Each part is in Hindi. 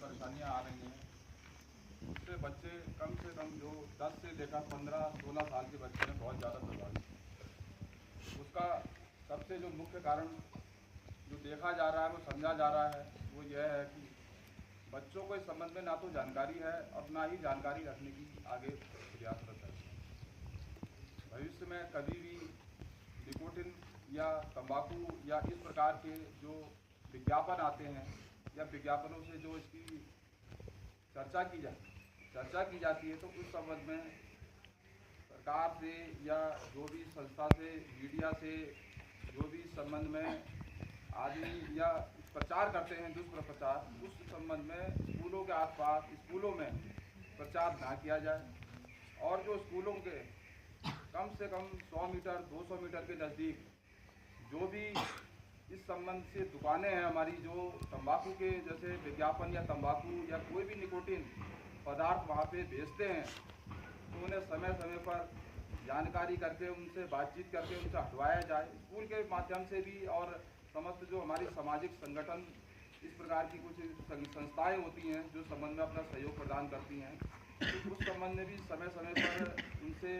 परेशानियां आ रही हैं, उससे बच्चे कम से कम जो 10 से लेकर 15-16 साल के बच्चे हैं बहुत ज़्यादा प्रभावित हैं। उसका सबसे जो मुख्य कारण जो देखा जा रहा है, वो समझा जा रहा है, वो यह है कि बच्चों को इस संबंध में ना तो जानकारी है और ना ही जानकारी रखने की आगे प्रयासरत है। भविष्य में कभी भी निकोटिन या तंबाकू या इस प्रकार के जो विज्ञापन आते हैं या विज्ञापनों से जो इसकी चर्चा की जाती है, तो उस संबंध में सरकार से या जो भी संस्था से, मीडिया से, जो भी इस संबंध में आदमी या प्रचार करते हैं, दुष्प्रचार, उस संबंध में स्कूलों के आसपास, स्कूलों में प्रचार ना किया जाए और जो स्कूलों के कम से कम 100 मीटर 200 मीटर के नज़दीक जो भी इस संबंध से दुकानें हैं हमारी, जो तंबाकू के जैसे विज्ञापन या तंबाकू या कोई भी निकोटिन पदार्थ वहाँ पे बेचते हैं, तो उन्हें समय समय पर जानकारी करके, उनसे बातचीत करके उनसे हटवाया जाए। स्कूल के माध्यम से भी और समस्त जो हमारी सामाजिक संगठन, इस प्रकार की कुछ संस्थाएं होती हैं जो संबंध में अपना सहयोग प्रदान करती हैं, तो उस संबंध में भी समय समय पर उनसे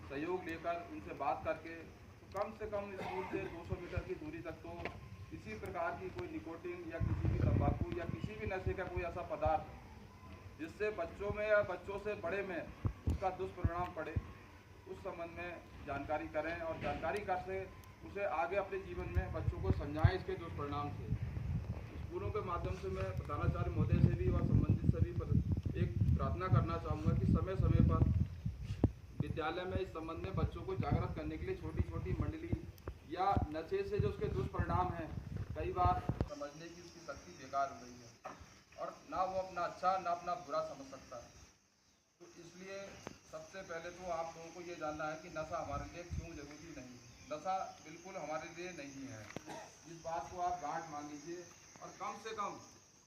सहयोग लेकर, उनसे बात करके, तो कम से कम स्कूल से 200 मीटर की दूरी तक तो किसी प्रकार की कोई निकोटिन या किसी भी तंबाकू या किसी भी नशे का कोई ऐसा पदार्थ जिससे बच्चों में या बच्चों से बड़े में उसका दुष्परिणाम पड़े, उस संबंध में जानकारी करें और जानकारी करके उसे आगे अपने जीवन में बच्चों को समझाएं इसके दुष्परिणाम से। स्कूलों के माध्यम से मैं प्रधानाचार्य महोदय से भी और संबंधित सभी पर एक प्रार्थना करना चाहूँगा कि समय समय पर विद्यालय में इस संबंध में बच्चों को जागृत करने के लिए छोटी छोटी मंडली या नशे से जो उसके दुष्परिणाम हैं, कई बार समझने की उसकी शक्ति बेकार हो गई है और ना वो अपना अच्छा ना अपना बुरा समझ सकता है। तो इसलिए सबसे पहले तो आप लोगों को ये जानना है कि नशा हमारे लिए क्यों जरूरी नहीं है। नशा बिल्कुल हमारे लिए नहीं है, इस बात को आप गांठ मान लीजिए और कम से कम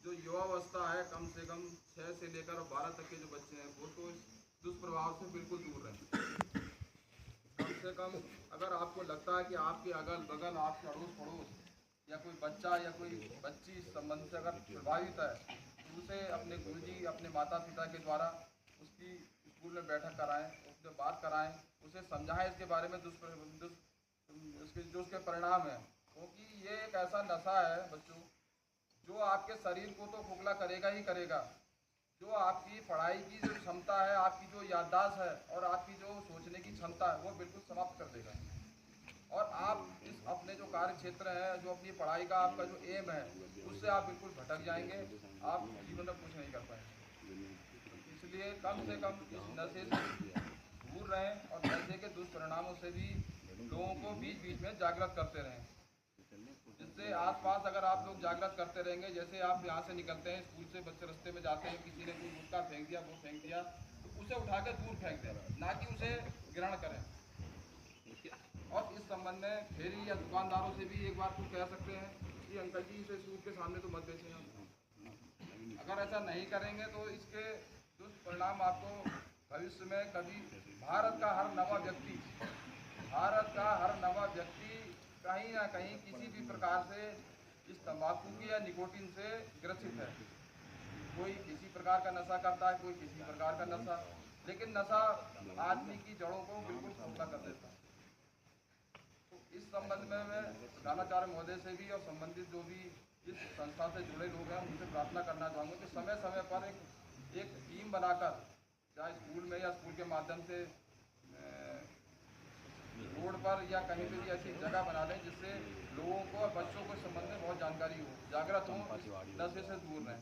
जो युवावस्था है, कम से कम 6 से लेकर 12 तक के जो बच्चे हैं, वो तो इस दुष्प्रभाव से बिल्कुल दूर रहें। कम से कम अगर आपको लगता है कि आपके अगल बगल, आपके अड़ोस पड़ोस या कोई बच्चा या कोई बच्ची इस संबंध से अगर प्रभावित है, तो उसे अपने गुरुजी, अपने माता पिता के द्वारा उसकी स्कूल में बैठक कराएं, उससे बात कराएं, उसे समझाएं इसके बारे में उसके जो उसके परिणाम है, क्योंकि ये एक ऐसा नशा है बच्चों जो आपके शरीर को तो खोखला करेगा ही करेगा, जो आपकी पढ़ाई की जो क्षमता है, आपकी जो याददाश्त है और आपकी जो सोचने की क्षमता है, वो बिल्कुल समाप्त कर देगा और आप इस अपने जो कार्य क्षेत्र है, जो अपनी पढ़ाई का आपका जो एम है, उससे आप बिल्कुल भटक जाएंगे, आप जीवन में कुछ नहीं कर पाएंगे। इसलिए कम से कम इस नशे से दूर रहें और नशे के दुष्परिणामों से भी लोगों को बीच बीच में जागृत करते रहें, जिससे आसपास अगर आप लोग जागृत करते रहेंगे, जैसे आप यहाँ से निकलते हैं स्कूल से, बच्चे रास्ते में जाते हैं, किसी ने कोई गुटखा फेंक दिया, वो फेंक दिया, तो उसे उठाकर दूर फेंक दें, ना कि उसे ग्रहण करें। और इस संबंध में फेरी या दुकानदारों से भी एक बात को कह सकते हैं कि अंकल जी इसे स्कूल के सामने तो मत बेचें। अगर ऐसा नहीं करेंगे तो इसके दुष्परिणाम आपको भविष्य में कभी भारत का हर नवा व्यक्ति कहीं ना कहीं किसी भी प्रकार से इस तंबाकू की या निकोटिन से ग्रसित है। कोई किसी प्रकार का नशा करता है, कोई किसी प्रकार का नशा, लेकिन नशा आदमी की जड़ों को बिल्कुल खोखला कर देता है। तो इस संबंध में मैं प्रधानाचार्य महोदय से भी और संबंधित जो भी इस संस्था से जुड़े लोग हैं, उनसे प्रार्थना करना चाहूँगा कि समय समय पर एक टीम बनाकर, चाहे स्कूल में या स्कूल के माध्यम से रोड पर या कहीं पर भी ऐसी जगह बना लें जिससे लोगों को और बच्चों को इस संबंध में बहुत जानकारी हो, जागृत हो, नशे से दूर रहें।